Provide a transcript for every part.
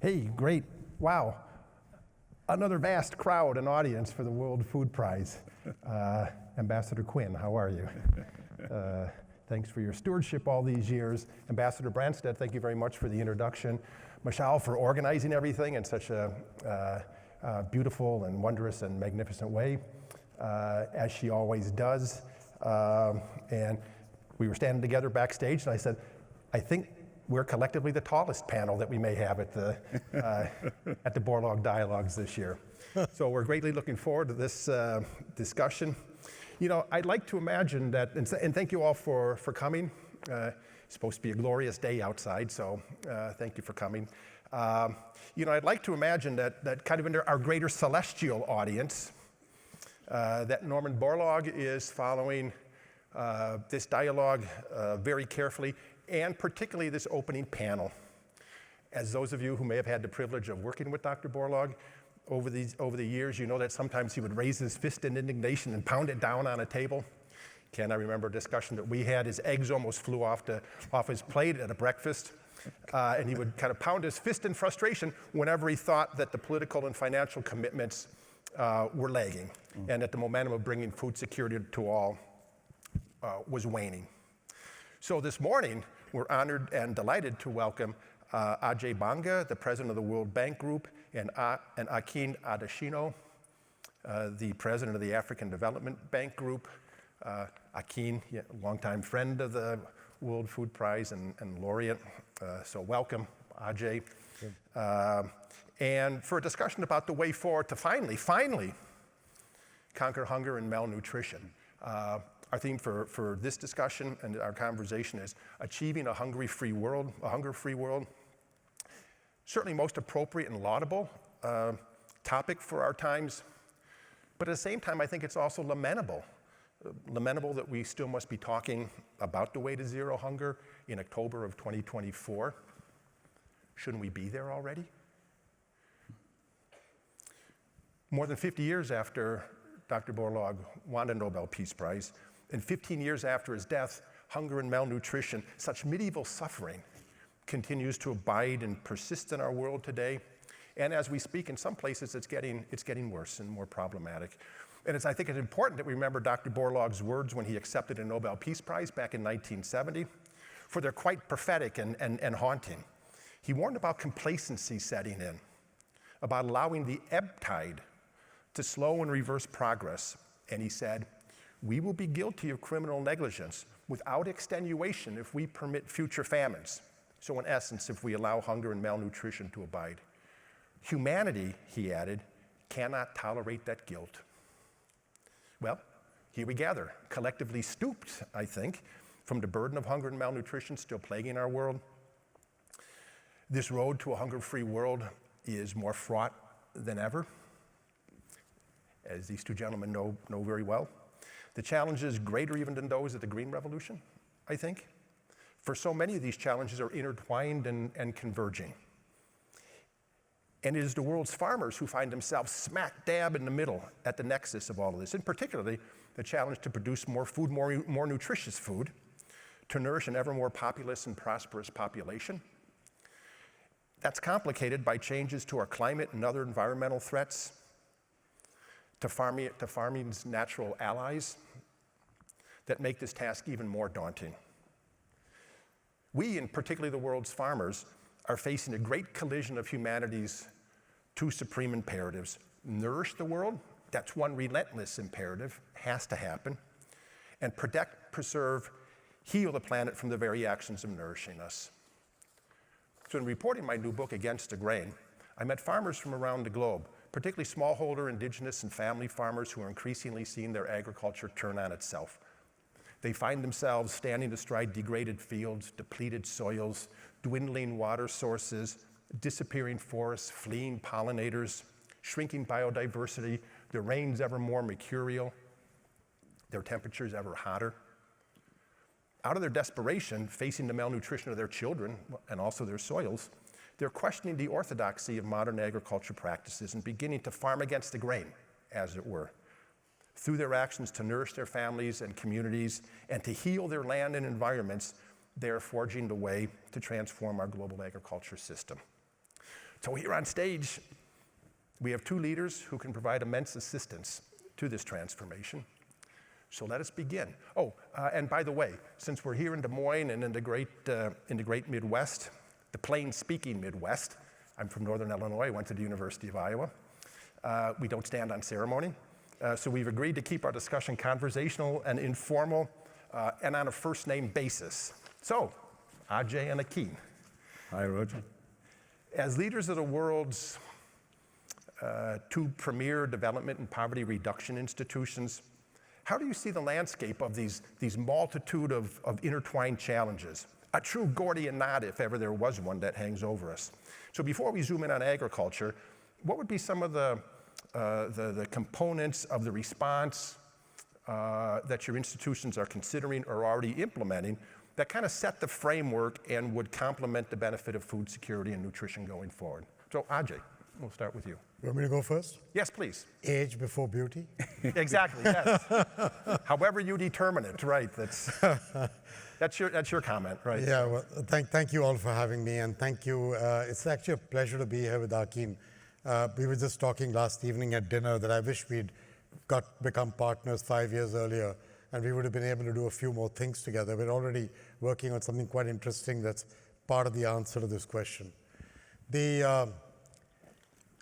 Hey, great. Wow. Another vast crowd and audience for the World Food Prize. Ambassador Quinn, how are you? Thanks for your stewardship all these years. Ambassador Branstad, thank you very much for the introduction. Michelle, for organizing everything in such a beautiful and wondrous and magnificent way, as she always does. And we were standing together backstage, and I said, I think we're collectively the tallest panel that we may have at the Borlaug Dialogues this year. So we're greatly looking forward to this discussion. You know, I'd like to imagine that, and thank you all for coming. It's supposed to be a glorious day outside, so thank you for coming. You know, I'd like to imagine that kind of in our greater celestial audience, that Norman Borlaug is following this dialogue very carefully, and particularly this opening panel. As those of you who may have had the privilege of working with Dr. Borlaug over the years, you know that sometimes he would raise his fist in indignation and pound it down on a table. Ken, I remember a discussion that we had, his eggs almost flew off his plate at a breakfast, and he would kind of pound his fist in frustration whenever he thought that the political and financial commitments were lagging, and that the momentum of bringing food security to all was waning. So this morning, we're honored and delighted to welcome Ajay Banga, the president of the World Bank Group, and Adesina, the president of the African Development Bank Group. Akin, a longtime friend of the World Food Prize and Laureate. So welcome, Ajay. And for a discussion about the way forward to finally conquer hunger and malnutrition. Our theme for this discussion and our conversation is achieving a hunger-free world. Certainly most appropriate and laudable topic for our times, but at the same time, I think it's also lamentable. Lamentable that we still must be talking about the way to zero hunger in October of 2024. Shouldn't we be there already? More than 50 years after Dr. Borlaug won a Nobel Peace Prize, and 15 years after his death, hunger and malnutrition, such medieval suffering, continues to abide and persist in our world today. And as we speak, in some places, it's getting worse and more problematic. And I think it's important that we remember Dr. Borlaug's words when he accepted a Nobel Peace Prize back in 1970, for they're quite prophetic and haunting. He warned about complacency setting in, about allowing the ebb tide to slow and reverse progress. And he said, we will be guilty of criminal negligence without extenuation if we permit future famines. So in essence, if we allow hunger and malnutrition to abide. Humanity, he added, cannot tolerate that guilt. Well, here we gather, collectively stooped, I think, from the burden of hunger and malnutrition still plaguing our world. This road to a hunger-free world is more fraught than ever, as these two gentlemen know very well. The challenges greater even than those of the Green Revolution, I think. For so many of these challenges are intertwined and converging. And it is the world's farmers who find themselves smack dab in the middle at the nexus of all of this, and particularly the challenge to produce more food, more nutritious food, to nourish an ever more populous and prosperous population. That's complicated by changes to our climate and other environmental threats, to farming's natural allies that make this task even more daunting. We, and particularly the world's farmers, are facing a great collision of humanity's two supreme imperatives. Nourish the world, that's one relentless imperative, has to happen, and protect, preserve, heal the planet from the very actions of nourishing us. So in reporting my new book, Against the Grain, I met farmers from around the globe, particularly smallholder, indigenous, and family farmers who are increasingly seeing their agriculture turn on itself. They find themselves standing astride degraded fields, depleted soils, dwindling water sources, disappearing forests, fleeing pollinators, shrinking biodiversity, the rains ever more mercurial, their temperatures ever hotter. Out of their desperation, facing the malnutrition of their children and also their soils, they're questioning the orthodoxy of modern agriculture practices and beginning to farm against the grain, as it were, through their actions to nourish their families and communities and to heal their land and environments. They're forging the way to transform our global agriculture system. So here on stage, we have two leaders who can provide immense assistance to this transformation. So let us begin. Oh, and by the way, since we're here in Des Moines and in the great Midwest, the plain-speaking Midwest, I'm from Northern Illinois, I went to the University of Iowa. We don't stand on ceremony. So we've agreed to keep our discussion conversational and informal and on a first-name basis. So, Ajay and Akin. Hi, Roger. As leaders of the world's two premier development and poverty reduction institutions, how do you see the landscape of these multitude of intertwined challenges? A true Gordian knot, if ever there was one, that hangs over us. So before we zoom in on agriculture, what would be some of the components of the response that your institutions are considering or already implementing that kind of set the framework and would complement the benefit of food security and nutrition going forward? So Ajay, we'll start with you. You want me to go first? Yes, please. Age before beauty? Exactly, yes. However you determine it, right? That's your comment, right? Yeah, well, thank you all for having me, and thank you. It's actually a pleasure to be here with Akin. We were just talking last evening at dinner that I wish we'd become partners 5 years earlier, and we would have been able to do a few more things together. We're already working on something quite interesting that's part of the answer to this question.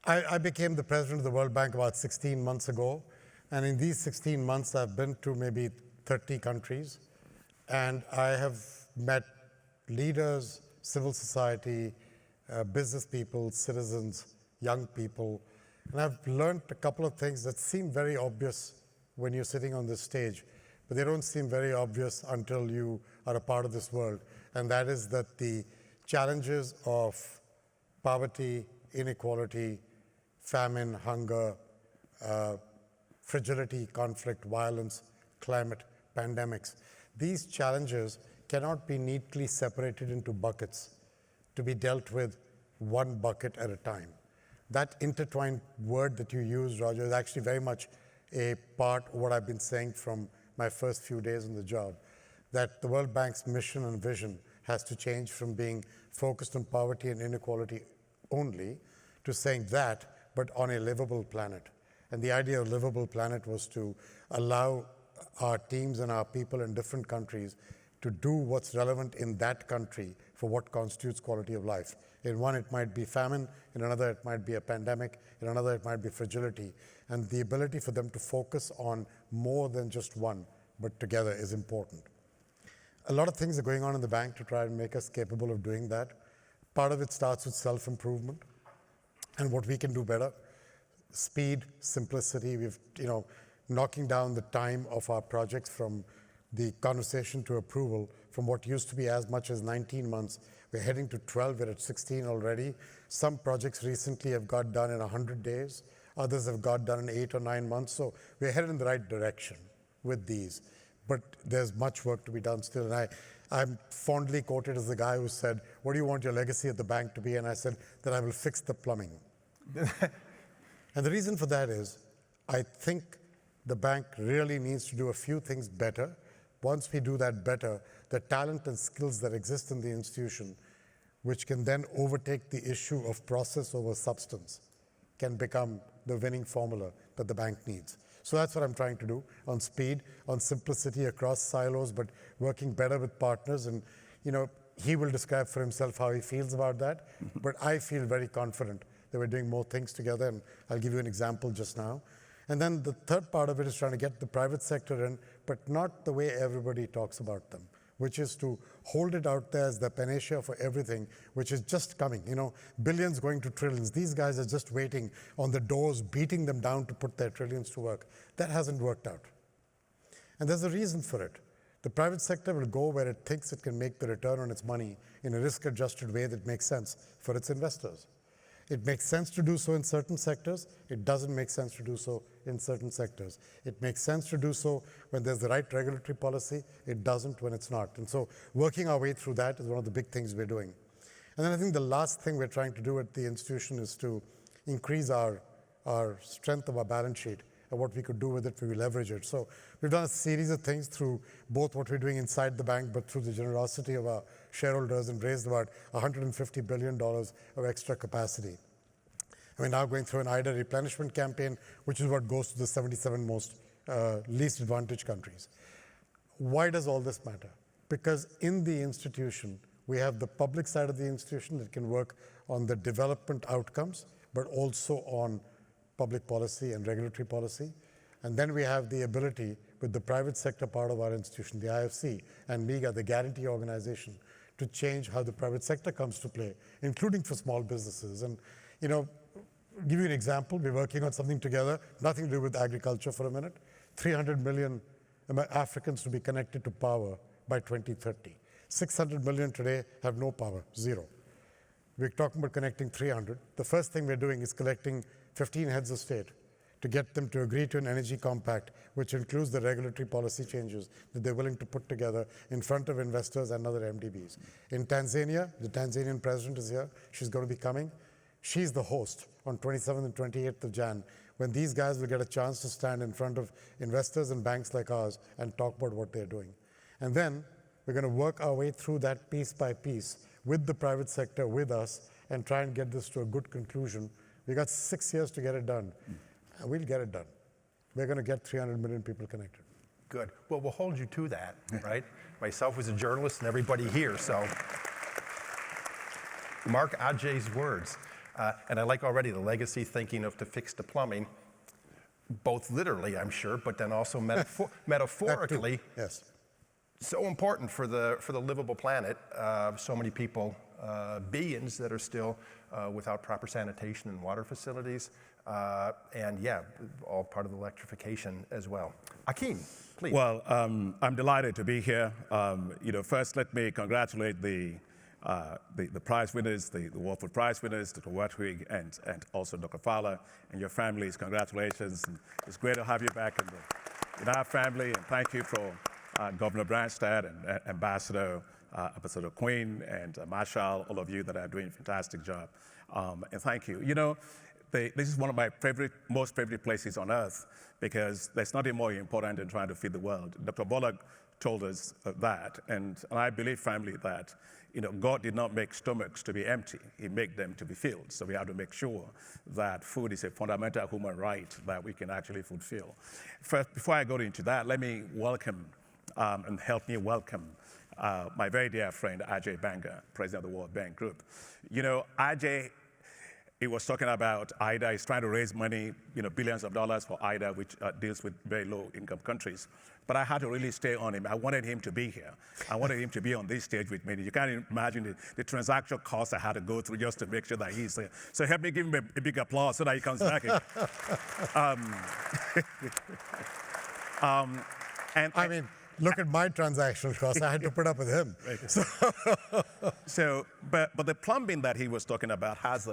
I became the president of the World Bank about 16 months ago, and in these 16 months I've been to maybe 30 countries, and I have met leaders, civil society, business people, citizens, young people, and I've learned a couple of things that seem very obvious when you're sitting on this stage, but they don't seem very obvious until you are a part of this world, and that is that the challenges of poverty, inequality, famine, hunger, fragility, conflict, violence, climate, pandemics, these challenges cannot be neatly separated into buckets to be dealt with one bucket at a time. That intertwined word that you used, Roger, is actually very much a part of what I've been saying from my first few days on the job, that the World Bank's mission and vision has to change from being focused on poverty and inequality only to saying that, but on a livable planet. And the idea of livable planet was to allow our teams and our people in different countries to do what's relevant in that country for what constitutes quality of life. In one, it might be famine. In another, it might be a pandemic. In another, it might be fragility. And the ability for them to focus on more than just one, but together is important. A lot of things are going on in the bank to try and make us capable of doing that. Part of it starts with self-improvement and what we can do better. Speed, simplicity, we've, knocking down the time of our projects from the conversation to approval from what used to be as much as 19 months. We're heading to 12, we're at 16 already. Some projects recently have got done in 100 days. Others have got done in 8 or 9 months. So we're headed in the right direction with these. But there's much work to be done still. And I'm fondly quoted as the guy who said, what do you want your legacy at the bank to be? And I said that I will fix the plumbing. And the reason for that is, I think the bank really needs to do a few things better. Once we do that better, the talent and skills that exist in the institution, which can then overtake the issue of process over substance, can become the winning formula that the bank needs. So that's what I'm trying to do on speed, on simplicity across silos, but working better with partners. And, he will describe for himself how he feels about that, but I feel very confident that we're doing more things together, and I'll give you an example just now. And then the third part of it is trying to get the private sector in, but not the way everybody talks about them, which is to hold it out there as the panacea for everything, which is just coming. Billions going to trillions. These guys are just waiting on the doors, beating them down to put their trillions to work. That hasn't worked out. And there's a reason for it. The private sector will go where it thinks it can make the return on its money in a risk-adjusted way that makes sense for its investors. It makes sense to do so in certain sectors. It doesn't make sense to do so in certain sectors. It makes sense to do so when there's the right regulatory policy. It doesn't when it's not. And so working our way through that is one of the big things we're doing. And then I think the last thing we're trying to do at the institution is to increase our strength of our balance sheet and what we could do with it if we leverage it. So we've done a series of things through both what we're doing inside the bank, but through the generosity of our shareholders, and raised about $150 billion of extra capacity. And we're now going through an IDA replenishment campaign, which is what goes to the 77 most least advantaged countries. Why does all this matter? Because in the institution, we have the public side of the institution that can work on the development outcomes, but also on public policy and regulatory policy. And then we have the ability with the private sector part of our institution, the IFC, and MEGA, the guarantee organization, to change how the private sector comes to play, including for small businesses. And, give you an example. We're working on something together, nothing to do with agriculture for a minute. 300 million Africans to be connected to power by 2030. 600 million today have no power, zero. We're talking about connecting 300. The first thing we're doing is collecting 15 heads of state to get them to agree to an energy compact, which includes the regulatory policy changes that they're willing to put together in front of investors and other MDBs. In Tanzania, the Tanzanian president is here. She's going to be coming. She's the host on 27th and 28th of Jan, when these guys will get a chance to stand in front of investors and banks like ours and talk about what they're doing. And then we're going to work our way through that piece by piece with the private sector, with us, and try and get this to a good conclusion. We got 6 years to get it done, and we'll get it done. We're going to get 300 million people connected. Good. Well, we'll hold you to that, right? Myself as a journalist and everybody here, so mark Ajay's words. And I like already the legacy thinking of to fix the plumbing, both literally, I'm sure, but then also metaphorically. Yes. So important for the livable planet. So many people, billions that are still without proper sanitation and water facilities. And yeah, all part of the electrification as well. Akin, please. Well, I'm delighted to be here. First let me congratulate the prize winners, the Warford Prize winners, Dr. Watwig and also Dr. Fowler and your families. Congratulations. And it's great to have you back in our family, and thank you for Governor Branstad and Ambassador Quinn and Marshall, all of you that are doing a fantastic job. And thank you. This is one of my most favorite places on earth, because there's nothing more important than trying to feed the world. Dr. Borlaug told us that, and I believe firmly that God did not make stomachs to be empty. He made them to be filled. So we have to make sure that food is a fundamental human right that we can actually fulfill. First, before I go into that, let me welcome and help me welcome my very dear friend, Ajay Banga, president of the World Bank Group. Ajay, he was talking about IDA. He's trying to raise money, billions of dollars for IDA, which deals with very low-income countries. But I had to really stay on him. I wanted him to be here. I wanted him to be on this stage with me. You can't imagine the transaction costs I had to go through just to make sure that he's here. So help me give him a big applause so that he comes back. Look at my transactional costs. I had to put up with him. But the plumbing that he was talking about has,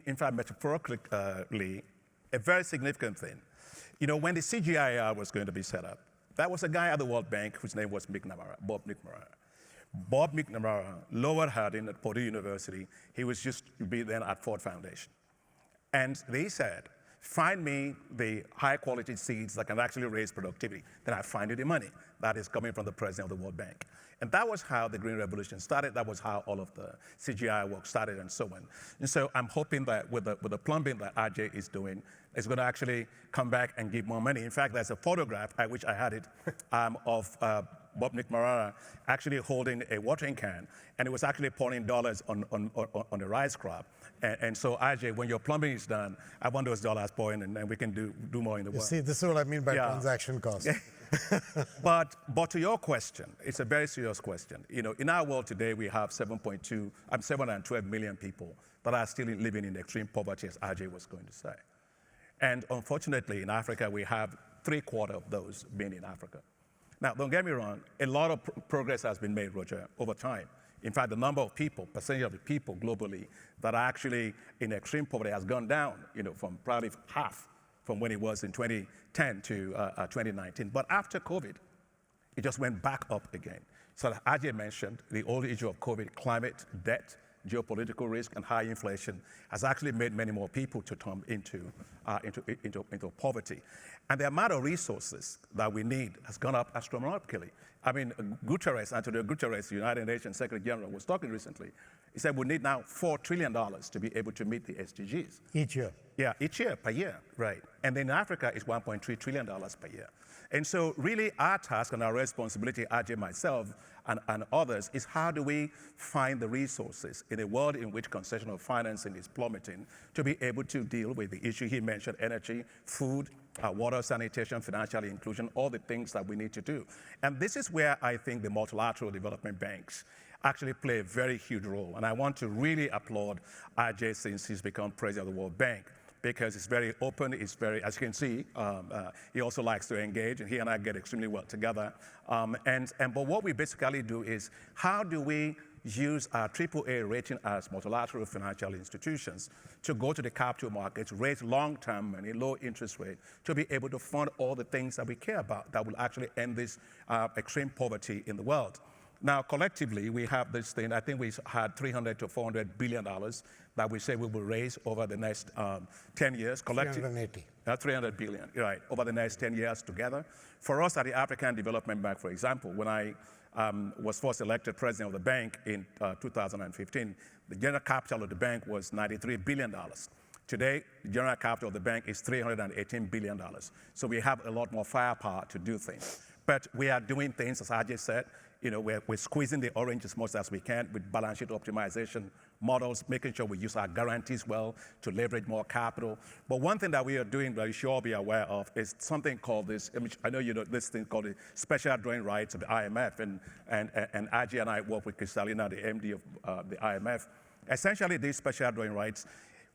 in fact, metaphorically, a very significant thing. When the CGIAR was going to be set up, there was a guy at the World Bank whose name was Bob McNamara. Bob McNamara, Lower Harding at Purdue University, he was just be then at Ford Foundation. And they said, find me the high quality seeds that can actually raise productivity. Then I find you the money that is coming from the president of the World Bank. And that was how the Green Revolution started. That was how all of the CGI work started and so on. And so I'm hoping that with the plumbing that Ajay is doing, it's going to actually come back and give more money. In fact, there's a photograph, I wish I had it, of Bob McNamara actually holding a watering can, and it was actually pouring dollars on the rice crop. And so, Ajay, when your plumbing is done, I want those dollars pouring, and we can do more in the world. See, this is what I mean by transaction costs. But to your question, it's a very serious question. In our world today, we have 712 million people that are still living in extreme poverty, as Ajay was going to say. And unfortunately, in Africa, we have 3/4 of those being in Africa. Now, don't get me wrong, a lot of progress has been made, Roger, over time. In fact, the number of people, percentage of the people globally that are actually in extreme poverty has gone down, from probably half from when it was in 2010 to 2019. But after COVID, it just went back up again. So Ajay mentioned the old issue of COVID, climate, debt, geopolitical risk, and high inflation has actually made many more people to turn into poverty. And the amount of resources that we need has gone up astronomically. I mean, Antonio Guterres, the United Nations Secretary General, was talking recently. He said we need now $4 trillion to be able to meet the SDGs. Each year. Yeah, each year, per year, right. And then in Africa, it's $1.3 trillion per year. And so really our task and our responsibility, Ajay, myself, and others, is how do we find the resources in a world in which concessional financing is plummeting to be able to deal with the issue he mentioned, energy, food, water, sanitation, financial inclusion, all the things that we need to do. And this is where I think the multilateral development banks actually play a very huge role. And I want to really applaud Ajay since he's become president of the World Bank, because it's very open, it's very, as you can see, he also likes to engage, and he and I get extremely well together. But what we basically do is, how do we use our AAA rating as multilateral financial institutions to go to the capital markets, raise long-term money, low interest rate, to be able to fund all the things that we care about that will actually end this extreme poverty in the world. Now, collectively, we have this thing. I think we had $300 to $400 billion that we say we will raise over the next 10 years. 380. 300 billion, right, over the next 10 years together. For us at the African Development Bank, for example, when I was first elected president of the bank in 2015, the general capital of the bank was $93 billion. Today, the general capital of the bank is $318 billion. So we have a lot more firepower to do things. But we are doing things, as Ajay said, we're squeezing the orange as much as we can with balance sheet optimization models, making sure we use our guarantees well to leverage more capital. But one thing that we are doing that you should all be aware of is something called this, I know you know this thing called the special drawing rights of the IMF, and Ajay and I work with Kristalina, the MD of the IMF. Essentially, these special drawing rights,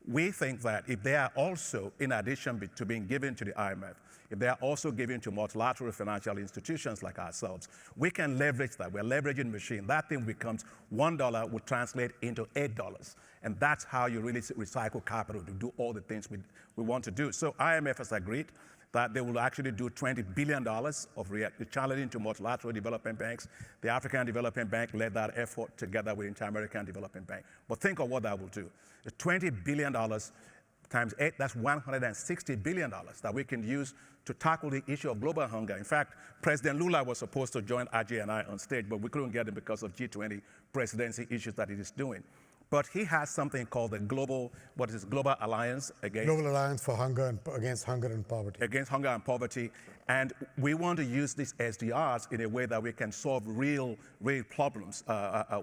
we think that if they are also, in addition to being given to the IMF, if they are also given to multilateral financial institutions like ourselves, we can leverage that. We're leveraging machine. That thing becomes $1 would translate into $8. And that's how you really recycle capital to do all the things we want to do. So IMF has agreed that they will actually do $20 billion of challenging to multilateral development banks. The African Development Bank led that effort together with Inter-American Development Bank. But think of what that will do. The $20 billion times 8, that's $160 billion that we can use to tackle the issue of global hunger. In fact, President Lula was supposed to join Ajay and I on stage, but we couldn't get him because of G20 presidency issues that he is doing. But he has something called the Global Alliance against... Global Alliance for against hunger and poverty. Against hunger and poverty. And we want to use these SDRs in a way that we can solve real problems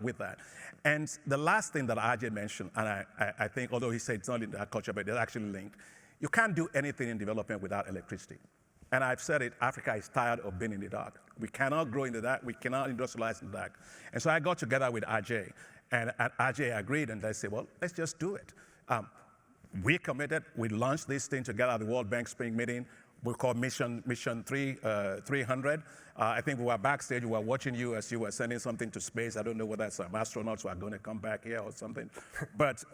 with that. And the last thing that Ajay mentioned, and I think, although he said it's not in that culture, but it's actually linked, you can't do anything in development without electricity. And I've said it, Africa is tired of being in the dark. We cannot grow in the dark, we cannot industrialize in the dark. And so I got together with Ajay, and Ajay agreed, and they said, well, let's just do it. We committed, we launched this thing together at the World Bank Spring Meeting. We call Mission 300. I think we were backstage, we were watching you as you were sending something to space. I don't know whether some astronauts are going to come back here or something. But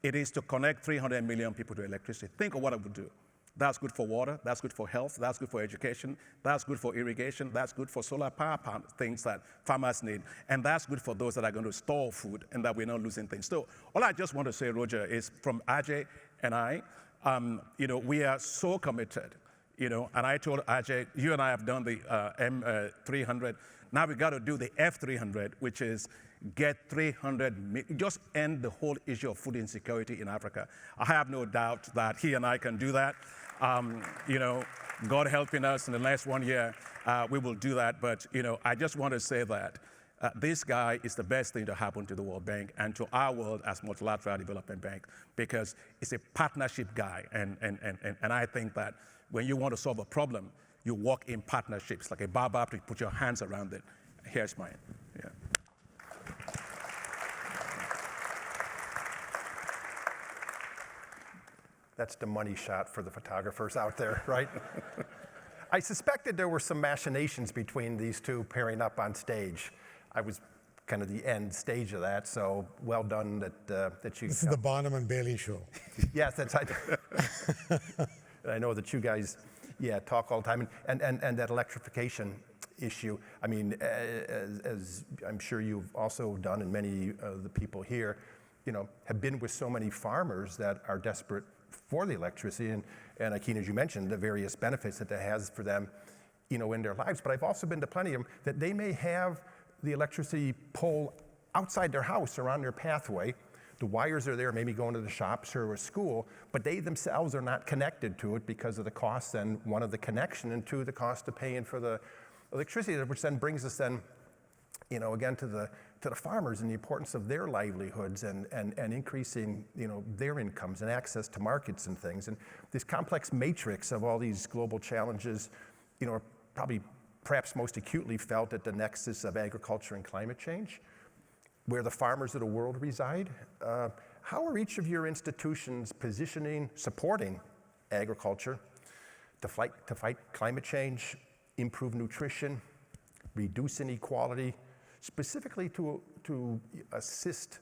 it is to connect 300 million people to electricity. Think of what it would do. That's good for water, that's good for health, that's good for education, that's good for irrigation, that's good for solar power things that farmers need, and that's good for those that are going to store food and that we're not losing things. So all I just want to say, Roger, is from Ajay and I, we are so committed, and I told Ajay, you and I have done the M300, now we got to do the F300, which is get 300, just end the whole issue of food insecurity in Africa. I have no doubt that he and I can do that. God helping us in the next 1 year, we will do that. But, I just want to say that this guy is the best thing to happen to the World Bank and to our world as multilateral development bank, because it's a partnership guy. And I think that when you want to solve a problem, you work in partnerships, like a baobab, you put your hands around it. Here's mine. Yeah. That's the money shot for the photographers out there, right? I suspected there were some machinations between these two pairing up on stage. I was kind of the end stage of that, so well done that you... This is the Barnum and Bailey show. Yes, that's... I know that you guys, talk all the time. And that electrification, issue. I mean, as I'm sure you've also done, and many of the people here, have been with so many farmers that are desperate for the electricity, and Akin, as you mentioned, the various benefits that has for them, in their lives. But I've also been to plenty of them that they may have the electricity pole outside their house or on their pathway. The wires are there, maybe going to the shops or a school, but they themselves are not connected to it because of the cost, and one of the connection, and two, the cost of paying for the electricity, which then brings us then, again to the farmers and the importance of their livelihoods and increasing, their incomes and access to markets and things. And this complex matrix of all these global challenges, are probably perhaps most acutely felt at the nexus of agriculture and climate change, where the farmers of the world reside. How are each of your institutions positioning, supporting agriculture to fight climate change, improve nutrition, reduce inequality, specifically to assist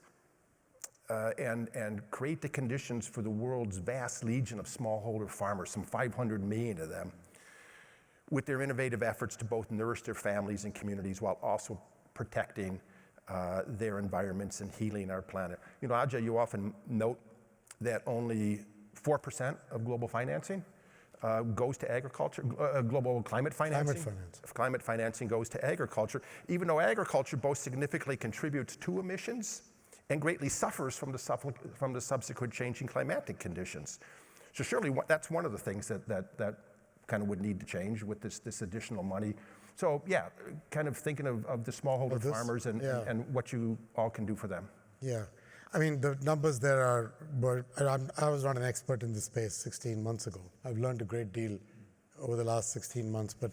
and create the conditions for the world's vast legion of smallholder farmers, some 500 million of them, with their innovative efforts to both nourish their families and communities while also protecting their environments and healing our planet. Ajay, you often note that only 4% of global financing goes to agriculture, global climate financing. Climate financing goes to agriculture, even though agriculture both significantly contributes to emissions and greatly suffers from the subsequent changing climatic conditions. So surely that's one of the things that kind of would need to change with this additional money. So yeah, kind of thinking of the smallholder farmers and what you all can do for them. Yeah, I mean, the numbers there are, I was not an expert in this space 16 months ago. I've learned a great deal over the last 16 months, but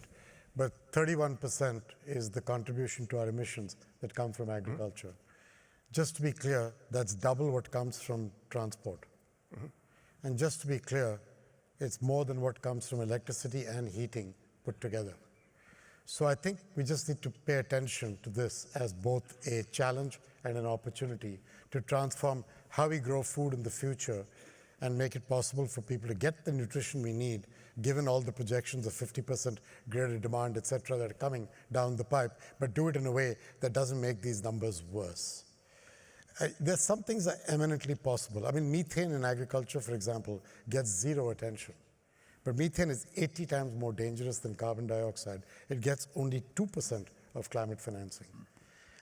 31% is the contribution to our emissions that come from agriculture. Mm-hmm. Just to be clear, that's double what comes from transport. Mm-hmm. And just to be clear, it's more than what comes from electricity and heating put together. So I think we just need to pay attention to this as both a challenge and an opportunity to transform how we grow food in the future and make it possible for people to get the nutrition we need, given all the projections of 50% greater demand, et cetera, that are coming down the pipe, but do it in a way that doesn't make these numbers worse. There's some things that are eminently possible. I mean, methane in agriculture, for example, gets zero attention. But methane is 80 times more dangerous than carbon dioxide. It gets only 2% of climate financing.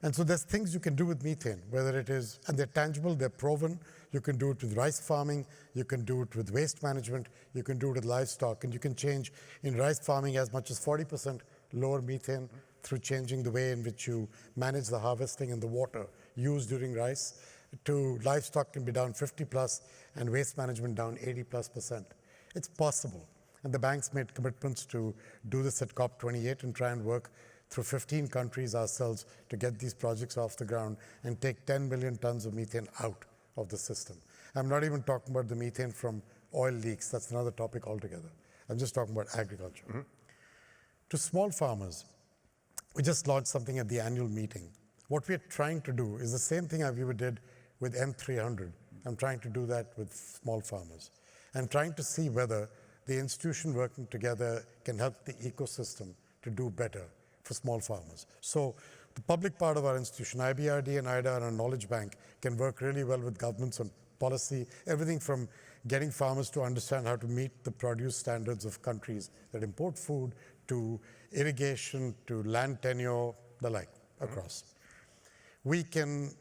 And so there's things you can do with methane, whether it is, and they're tangible, they're proven. You can do it with rice farming, you can do it with waste management, you can do it with livestock, and you can change in rice farming as much as 40% lower methane through changing the way in which you manage the harvesting and the water used during rice. To livestock can be down 50 plus, and waste management down 80+%. It's possible. And the bank's made commitments to do this at COP28 and try and work through 15 countries ourselves to get these projects off the ground and take 10 million tons of methane out of the system. I'm not even talking about the methane from oil leaks. That's another topic altogether. I'm just talking about agriculture. Mm-hmm. To small farmers, we just launched something at the annual meeting. What we're trying to do is the same thing we did with M300. I'm trying to do that with small farmers and trying to see whether the institution working together can help the ecosystem to do better for small farmers. So the public part of our institution, IBRD and IDA and our knowledge bank, can work really well with governments on policy, everything from getting farmers to understand how to meet the produce standards of countries that import food, to irrigation, to land tenure, the like, across. We can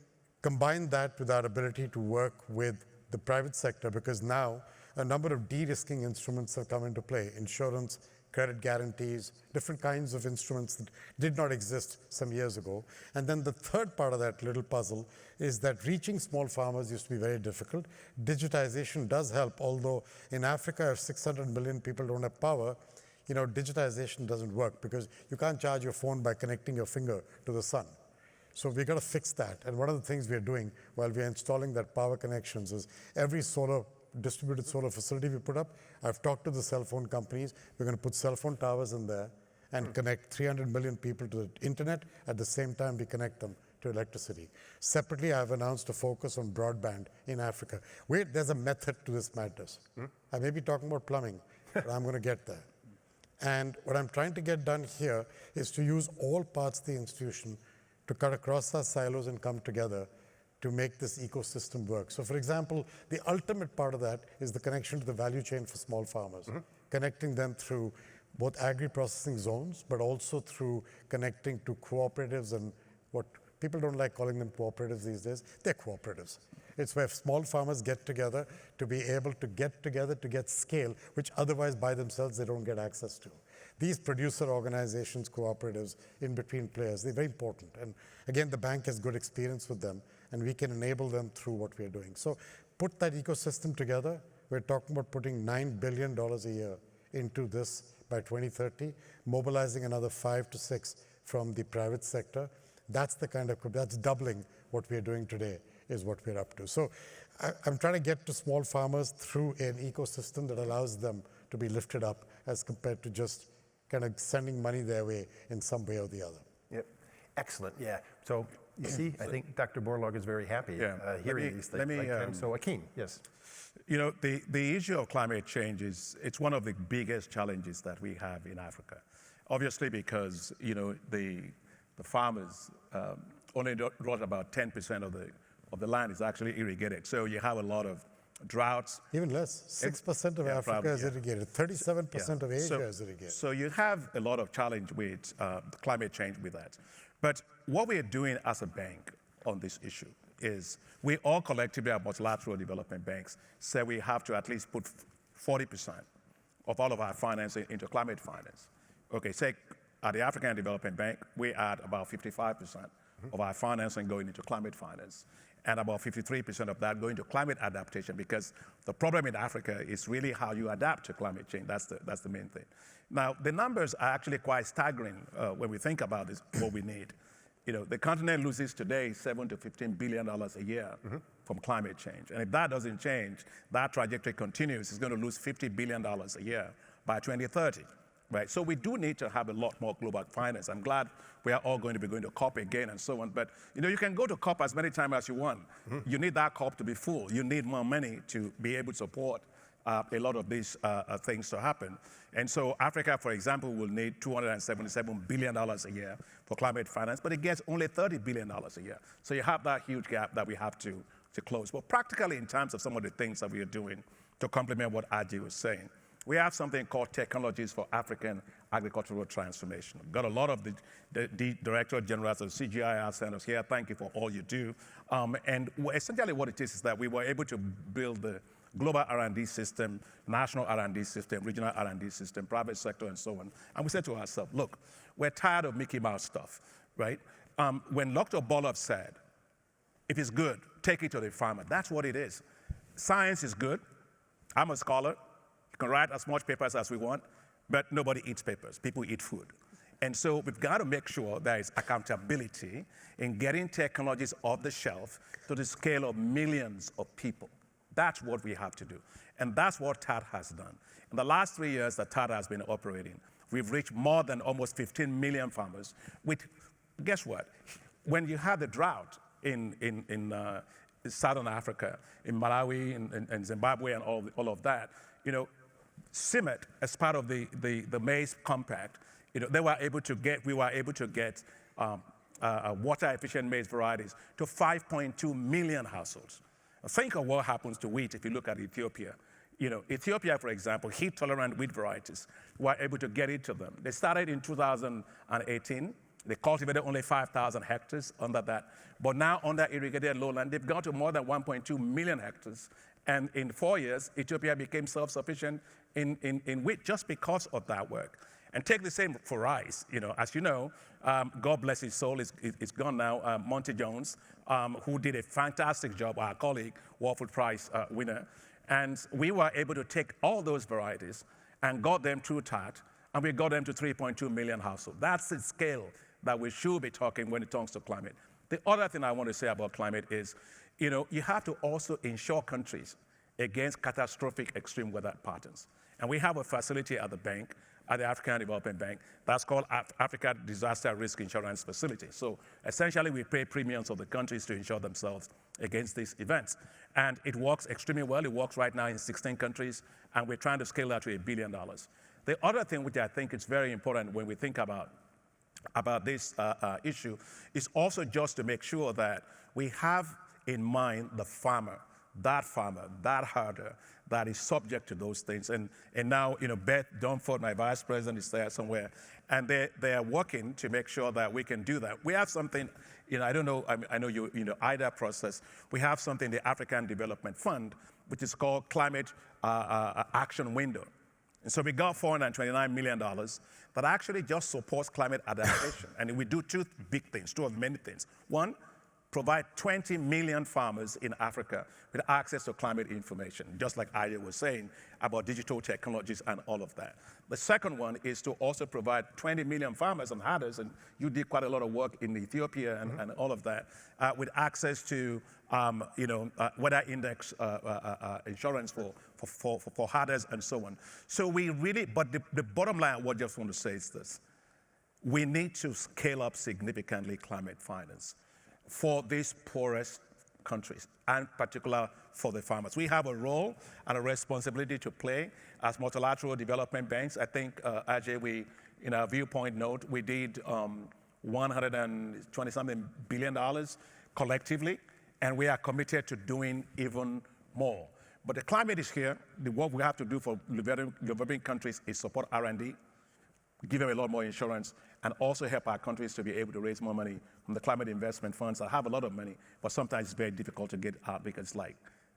combine that with our ability to work with the private sector, because now a number of de-risking instruments have come into play: insurance, credit guarantees, different kinds of instruments that did not exist some years ago. And then the third part of that little puzzle is that reaching small farmers used to be very difficult. Digitization does help, although in Africa, if 600 million people don't have power, digitization doesn't work because you can't charge your phone by connecting your finger to the sun. So we've got to fix that. And one of the things we're doing while we're installing that power connections is every distributed solar facility we put up, I've talked to the cell phone companies. We're going to put cell phone towers in there and connect 300 million people to the internet. At the same time, we connect them to electricity. Separately, I've announced a focus on broadband in Africa. Wait, there's a method to this madness. I may be talking about plumbing, but I'm going to get there. And what I'm trying to get done here is to use all parts of the institution to cut across our silos and come together to make this ecosystem work. So for example, the ultimate part of that is the connection to the value chain for small farmers, connecting them through both agri-processing zones, but also through connecting to cooperatives and what people don't like calling them cooperatives these days, they're cooperatives. It's where small farmers get together to be able to get together to get scale, which otherwise by themselves they don't get access to. These producer organizations, cooperatives, in-between players, they're very important. And again, the bank has good experience with them, and we can enable them through what we're doing. So put that ecosystem together. We're talking about putting $9 billion a year into this by 2030, mobilizing another 5 to 6 from the private sector. That's the kind of, that's doubling what we're doing today is what we're up to. So I'm trying to get to small farmers through an ecosystem that allows them to be lifted up as compared to just kind of sending money their way in some way or the other. Yep, excellent, yeah. So you see, I think Dr. Borlaug is very happy hearing these things. So Akin, yes. You know, the issue of climate change it's one of the biggest challenges that we have in Africa. Obviously because, you know, the farmers only brought about 10% of the land is actually irrigated. So you have a lot of droughts. Even less, 6% of Africa is irrigated, 37% of Asia is irrigated. So you have a lot of challenge with climate change with that. But what we're doing as a bank on this issue is we all collectively, our multilateral development banks, say we have to at least put 40% of all of our financing into climate finance. Okay, say at the African Development Bank, we add about 55% of our financing going into climate finance, and about 53% of that going to climate adaptation, because the problem in Africa is really how you adapt to climate change. That's the main thing. Now, the numbers are actually quite staggering when we think about this, what we need. You know, the continent loses today $7 to $15 billion a year from climate change. And if that doesn't change, that trajectory continues, it's going to lose $50 billion a year by 2030. Right, so we do need to have a lot more global finance. I'm glad we are all going to be going to COP again and so on. But you know, you can go to COP as many times as you want. You need that COP to be full. You need more money to be able to support a lot of these things to happen. And so Africa, for example, will need $277 billion a year for climate finance, but it gets only $30 billion a year. So you have that huge gap that we have to close. But practically, in terms of some of the things that we are doing to complement what Ajay was saying, we have something called Technologies for African Agricultural Transformation. We've got a lot of the Director Generals of CGIAR centers here. Thank you for all you do. And essentially what it is that we were able to build the global R&D system, national R&D system, regional R&D system, private sector, and so on. And we said to ourselves, look, we're tired of Mickey Mouse stuff, right? When Dr. Borlaug said, if it's good, take it to the farmer. That's what it is. Science is good. I'm a scholar. We can write as much papers as we want, but nobody eats papers. People eat food. And so we've got to make sure there is accountability in getting technologies off the shelf to the scale of millions of people. That's what we have to do. And that's what TAD has done. In the last 3 years that TAD has been operating, we've reached more than almost 15 million farmers. With, guess what? When you have the drought in Southern Africa, in Malawi, and Zimbabwe, and all of that, you know, CIMET, as part of the maize compact, you know, we were able to get water-efficient maize varieties to 5.2 million households. Think of what happens to wheat if you look at Ethiopia. You know, Ethiopia, for example, heat-tolerant wheat varieties, we were able to get it to them. They started in 2018. They cultivated only 5,000 hectares under that. But now under irrigated lowland, they've gone to more than 1.2 million hectares. And in 4 years, Ethiopia became self-sufficient in wheat just because of that work. And take the same for rice. You know, as you know, God bless his soul, is gone now, Monty Jones, who did a fantastic job, our colleague, World Food Prize winner. And we were able to take all those varieties and got them through TAD, and we got them to 3.2 million households. That's the scale that we should be talking when it comes to climate. The other thing I want to say about climate is, you know, you have to also insure countries against catastrophic extreme weather patterns. And we have a facility at the bank, at the African Development Bank, that's called Africa Disaster Risk Insurance Facility. So essentially, we pay premiums of the countries to insure themselves against these events. And it works extremely well. It works right now in 16 countries, and we're trying to scale that to $1 billion. The other thing which I think is very important when we think about this issue is also just to make sure that we have in mind the farmer, that herder that is subject to those things. And now, Beth Dunford, my vice president, is there somewhere, and they are working to make sure that we can do that. We have something, I don't know, I know you know IDA process. We have something, the African Development Fund, which is called Climate Action Window. And so we got $429 million that actually just supports climate adaptation. And we do two big things, two of many things. One, provide 20 million farmers in Africa with access to climate information, just like Ajay was saying about digital technologies and all of that. The second one is to also provide 20 million farmers and herders, and you did quite a lot of work in Ethiopia and all of that, with access to weather index insurance for herders and so on. So we really, but the bottom line, what I just want to say is this: we need to scale up significantly climate finance for these poorest countries, and particular for the farmers. We have a role and a responsibility to play as multilateral development banks. I think, Ajay, we, in our viewpoint note, we did $120-something billion collectively, and we are committed to doing even more. But the climate is here. What we have to do for developing countries is support R&D, give them a lot more insurance, and also help our countries to be able to raise more money from the climate investment funds that have a lot of money, but sometimes it's very difficult to get out because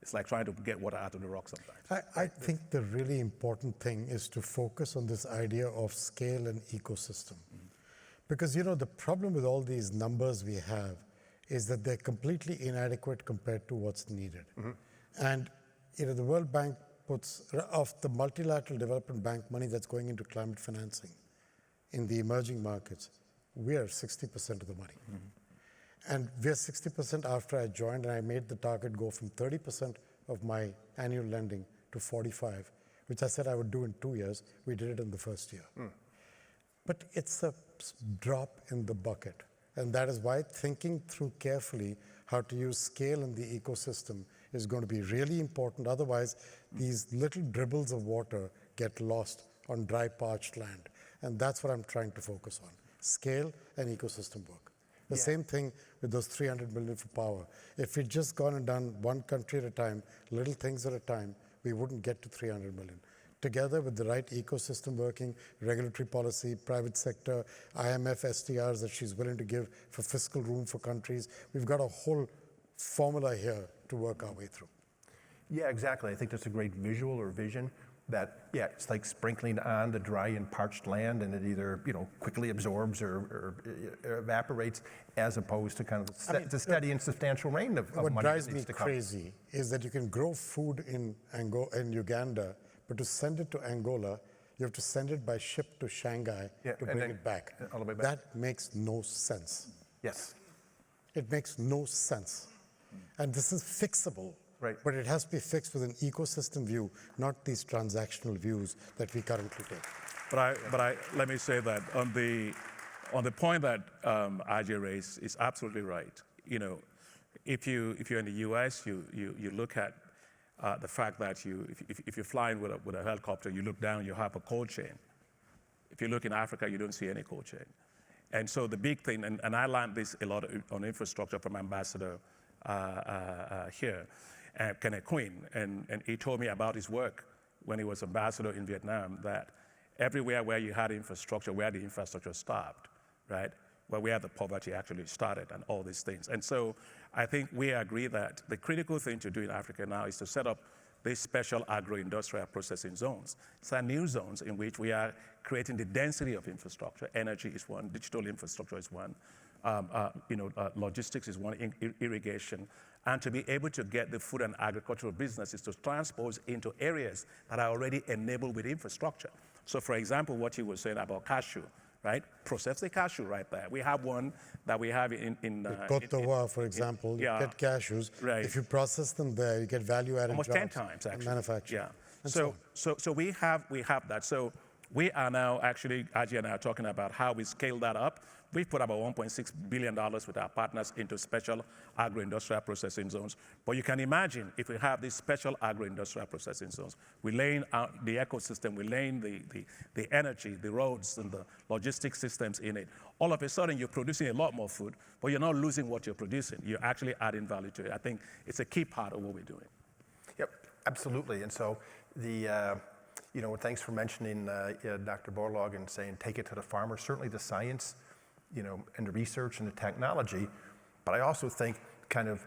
it's like trying to get water out of the rock sometimes. I think the really important thing is to focus on this idea of scale and ecosystem. Because, the problem with all these numbers we have is that they're completely inadequate compared to what's needed. And, the World Bank puts, of the multilateral development bank money that's going into climate financing in the emerging markets, we are 60% of the money. And we're 60% after I joined, and I made the target go from 30% of my annual lending to 45, which I said I would do in 2 years. We did it in the first year. But it's a drop in the bucket. And that is why thinking through carefully how to use scale in the ecosystem is going to be really important. Otherwise, these little dribbles of water get lost on dry, parched land. And that's what I'm trying to focus on: scale and ecosystem work. The same thing with those 300 million for power. If we'd just gone and done one country at a time, little things at a time, we wouldn't get to 300 million. Together with the right ecosystem working, regulatory policy, private sector, IMF STRs that she's willing to give for fiscal room for countries, we've got a whole formula here to work our way through. Yeah, exactly. I think that's a great visual or vision that, it's like sprinkling on the dry and parched land, and it either, quickly absorbs or evaporates, as opposed to kind of the steady and substantial rain of money. What drives me to come. crazy is that you can grow food in Uganda, but to send it to Angola, you have to send it by ship to Shanghai to bring it back. All the way back. That makes no sense. Yes. It makes no sense. And this is fixable. Right. But it has to be fixed with an ecosystem view, not these transactional views that we currently take. But let me say that on the point that Ajay raised is absolutely right. If you're in the U.S., you look at the fact that if you're flying with a helicopter, you look down, you have a cold chain. If you look in Africa, you don't see any cold chain. And so the big thing, and I learned this a lot on infrastructure from Ambassador here, Kenneth Quinn, and he told me about his work when he was ambassador in Vietnam, that everywhere where you had infrastructure, where the infrastructure stopped, right, where the poverty actually started and all these things. And so I think we agree that the critical thing to do in Africa now is to set up these special agro-industrial processing zones. These are new zones in which we are creating the density of infrastructure. Energy is one, digital infrastructure is one, logistics is one, irrigation, and to be able to get the food and agricultural businesses to transpose into areas that are already enabled with infrastructure. So for example, what you were saying about cashew, right? Process the cashew right there. We have one that we have in Côte d'Ivoire, for example, you get cashews. Right. If you process them there, you get value-added almost jobs 10 times, actually. in manufacturing. Yeah. So we have that. So We are now actually, Ajay and I are talking about how we scale that up. We've put about $1.6 billion with our partners into special agro-industrial processing zones. But you can imagine if we have these special agro-industrial processing zones, we're laying out the ecosystem, we're laying the energy, the roads, and the logistics systems in it. All of a sudden, you're producing a lot more food, but you're not losing what you're producing. You're actually adding value to it. I think it's a key part of what we're doing. Yep, absolutely. And so thanks for mentioning Dr. Borlaug and saying take it to the farmer. Certainly the science, and the research and the technology, but I also think kind of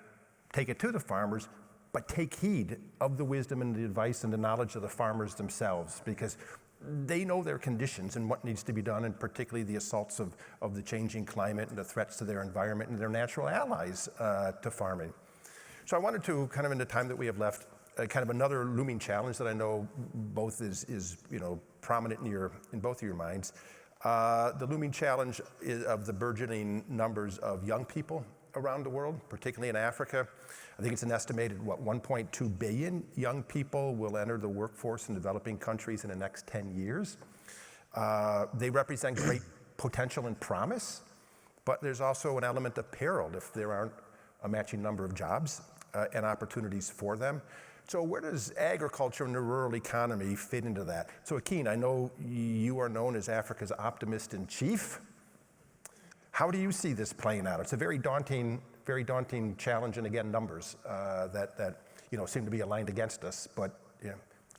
take it to the farmers, but take heed of the wisdom and the advice and the knowledge of the farmers themselves, because they know their conditions and what needs to be done, and particularly the assaults of the changing climate and the threats to their environment and their natural allies to farming. So I wanted to, kind of in the time that we have left, kind of another looming challenge that I know both is prominent in both of your minds. The looming challenge of the burgeoning numbers of young people around the world, particularly in Africa. I think it's an estimated, 1.2 billion young people will enter the workforce in developing countries in the next 10 years. They represent great potential and promise, but there's also an element of peril if there aren't a matching number of jobs and opportunities for them. So where does agriculture and the rural economy fit into that? So Akin, I know you are known as Africa's optimist in chief. How do you see this playing out? It's a very daunting challenge, and again, numbers that seem to be aligned against us. But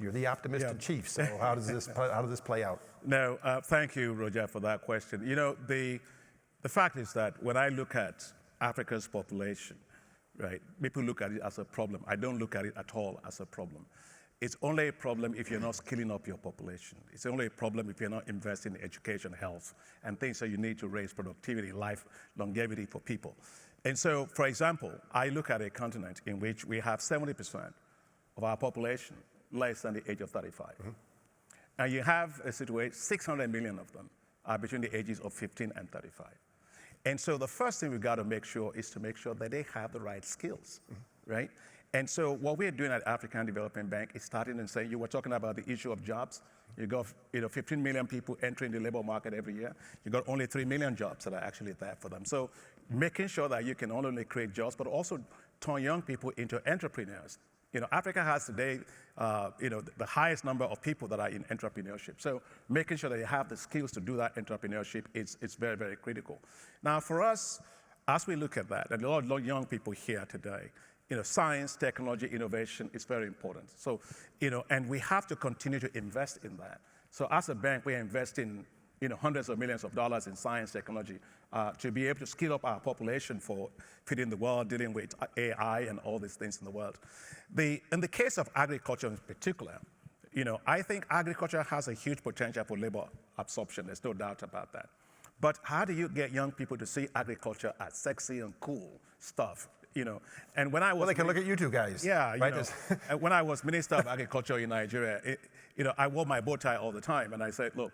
you're the optimist in chief. So how does this play out? No, thank you, Roger, for that question. The fact is that when I look at Africa's population, right, people look at it as a problem. I don't look at it at all as a problem. It's only a problem if you're not skilling up your population. It's only a problem if you're not investing in education, health, and things that you need to raise productivity, life, longevity for people. And so, for example, I look at a continent in which we have 70% of our population less than the age of 35. Mm-hmm. And you have a situation, 600 million of them are between the ages of 15 and 35. And so the first thing we've got to make sure is to make sure that they have the right skills, right? And so what we're doing at African Development Bank is starting and saying, you were talking about the issue of jobs. You got 15 million people entering the labor market every year. You got only 3 million jobs that are actually there for them. So making sure that you can not only create jobs, but also turn young people into entrepreneurs. Africa has today, the highest number of people that are in entrepreneurship. So making sure that you have the skills to do that entrepreneurship is very, very critical. Now, for us, as we look at that, and a lot of young people here today, science, technology, innovation is very important. So, and we have to continue to invest in that. So as a bank, we're investing hundreds of millions of dollars in science, technology, to be able to skill up our population for feeding the world, dealing with AI and all these things in the world. In the case of agriculture in particular, I think agriculture has a huge potential for labor absorption. There's no doubt about that. But how do you get young people to see agriculture as sexy and cool stuff? And when I was— Well, they can look at you two guys. Yeah, right? When I was Minister of Agriculture in Nigeria, I wore my bow tie all the time, and I said, look,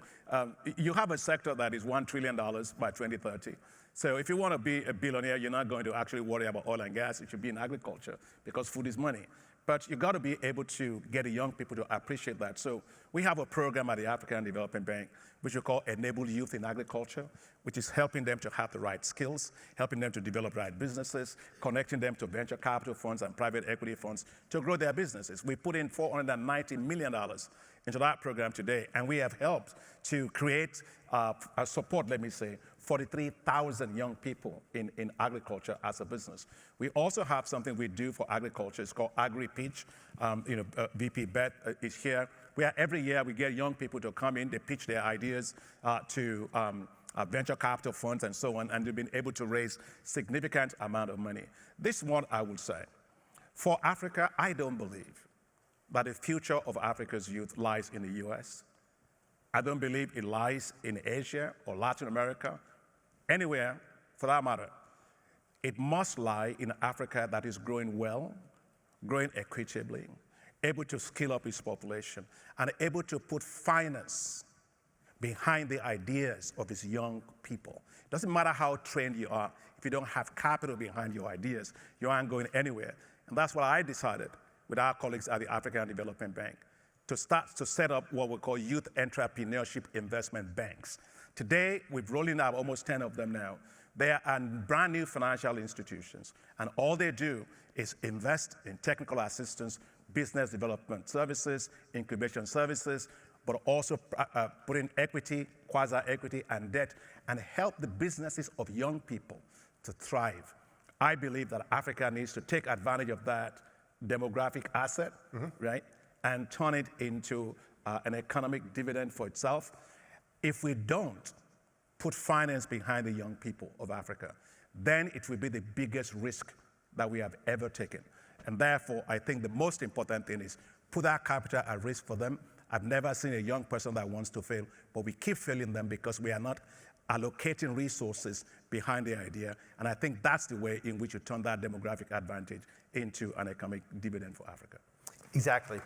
you have a sector that is $1 trillion by 2030. So if you want to be a billionaire, you're not going to actually worry about oil and gas. It should be in agriculture, because food is money. But you've got to be able to get the young people to appreciate that. So we have a program at the African Development Bank, which we call Enable Youth in Agriculture, which is helping them to have the right skills, helping them to develop right businesses, connecting them to venture capital funds and private equity funds to grow their businesses. We put in $490 million into that program today, and we have helped to create, support, 43,000 young people in agriculture as a business. We also have something we do for agriculture. It's called Agri-Pitch. VP Beth is here. Every year we get young people to come in, they pitch their ideas to venture capital funds and so on, and they've been able to raise significant amount of money. This one I would say, for Africa, I don't believe that the future of Africa's youth lies in the US. I don't believe it lies in Asia or Latin America, anywhere for that matter. It must lie in Africa that is growing well, growing equitably, able to skill up its population, and able to put finance behind the ideas of its young people. It doesn't matter how trained you are, if you don't have capital behind your ideas, you aren't going anywhere. And that's what I decided with our colleagues at the African Development Bank, to start to set up what we call youth entrepreneurship investment banks. Today, we're rolling out almost 10 of them now. They are brand new financial institutions, and all they do is invest in technical assistance, business development services, incubation services, but also put in equity, quasi-equity, and debt, and help the businesses of young people to thrive. I believe that Africa needs to take advantage of that demographic asset, right, and turn it into an economic dividend for itself. If we don't put finance behind the young people of Africa, then it will be the biggest risk that we have ever taken. And therefore, I think the most important thing is put our capital at risk for them. I've never seen a young person that wants to fail, but we keep failing them because we are not allocating resources behind the idea. And I think that's the way in which you turn that demographic advantage into an economic dividend for Africa. Exactly.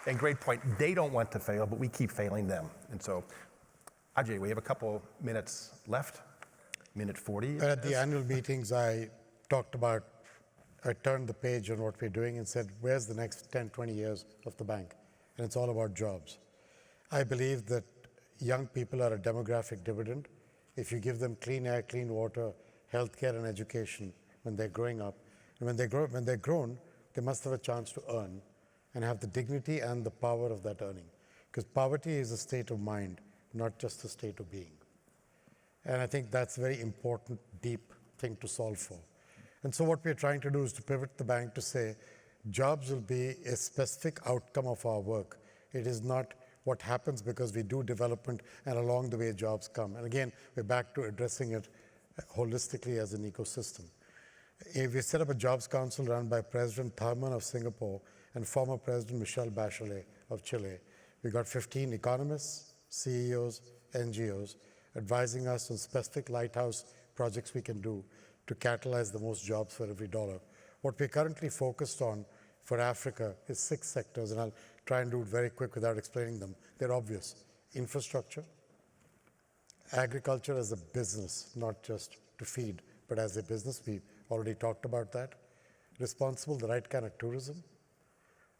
And great point. They don't want to fail, but we keep failing them. And so, Ajay, we have a couple minutes left. Minute 40. At the annual meetings, I turned the page on what we're doing and said, where's the next 10, 20 years of the bank? And it's all about jobs. I believe that young people are a demographic dividend. If you give them clean air, clean water, healthcare, and education when they're growing up, and when they're grown, they must have a chance to earn and have the dignity and the power of that earning. Because poverty is a state of mind, not just a state of being. And I think that's a very important, deep thing to solve for. And so what we're trying to do is to pivot the bank to say, jobs will be a specific outcome of our work. It is not what happens because we do development and along the way jobs come. And again, we're back to addressing it holistically as an ecosystem. We set up a jobs council run by President Tharman of Singapore and former President Michelle Bachelet of Chile. We got 15 economists, CEOs, NGOs, advising us on specific lighthouse projects we can do to catalyze the most jobs for every dollar. What we're currently focused on for Africa is 6 sectors, and I'll try and do it very quick without explaining them. They're obvious. Infrastructure, agriculture as a business, not just to feed, but as a business. We already talked about that. Responsible, the right kind of tourism.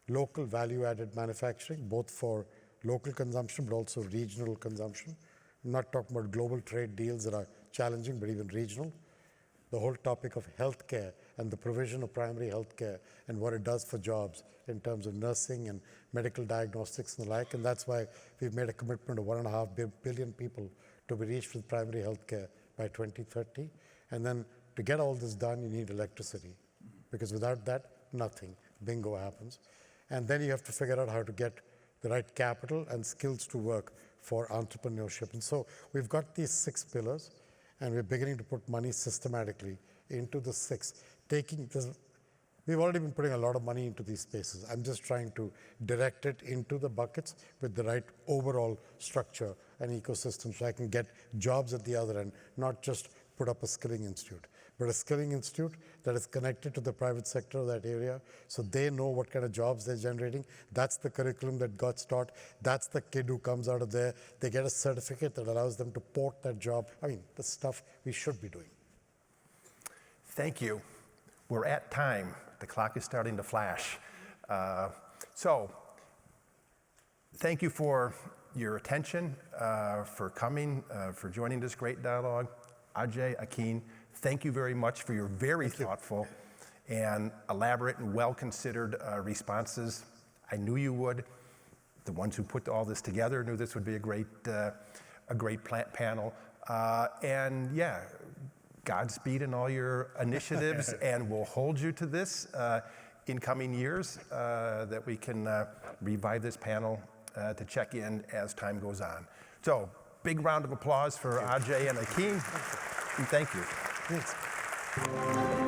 Local value-added manufacturing, both for local consumption, but also regional consumption. I'm not talking about global trade deals that are challenging, but even regional. The whole topic of healthcare and the provision of primary healthcare and what it does for jobs in terms of nursing and medical diagnostics and the like. And that's why we've made a commitment of 1.5 billion people to be reached with primary healthcare by 2030. And then to get all this done, you need electricity, because without that, nothing. Bingo happens. And then you have to figure out how to get the right capital and skills to work for entrepreneurship. And so we've got these 6 pillars, and we're beginning to put money systematically into the 6. We've already been putting a lot of money into these spaces. I'm just trying to direct it into the buckets with the right overall structure and ecosystem so I can get jobs at the other end, not just put up a skilling institute, but a skilling institute that is connected to the private sector of that area so they know what kind of jobs they're generating. That's the curriculum that got taught. That's the kid who comes out of there. They get a certificate that allows them to port that job. I mean, the stuff we should be doing. Thank you. We're at time. The clock is starting to flash. So thank you for your attention, for coming, for joining this great dialogue. Ajay, Akin, thank you very much for your very thoughtful and elaborate and well-considered responses. I knew you would. The ones who put all this together knew this would be a great panel. And yeah, Godspeed in all your initiatives, and we'll hold you to this in coming years that we can revive this panel to check in as time goes on. So, big round of applause for Ajay and Akin. And thank you. Thanks.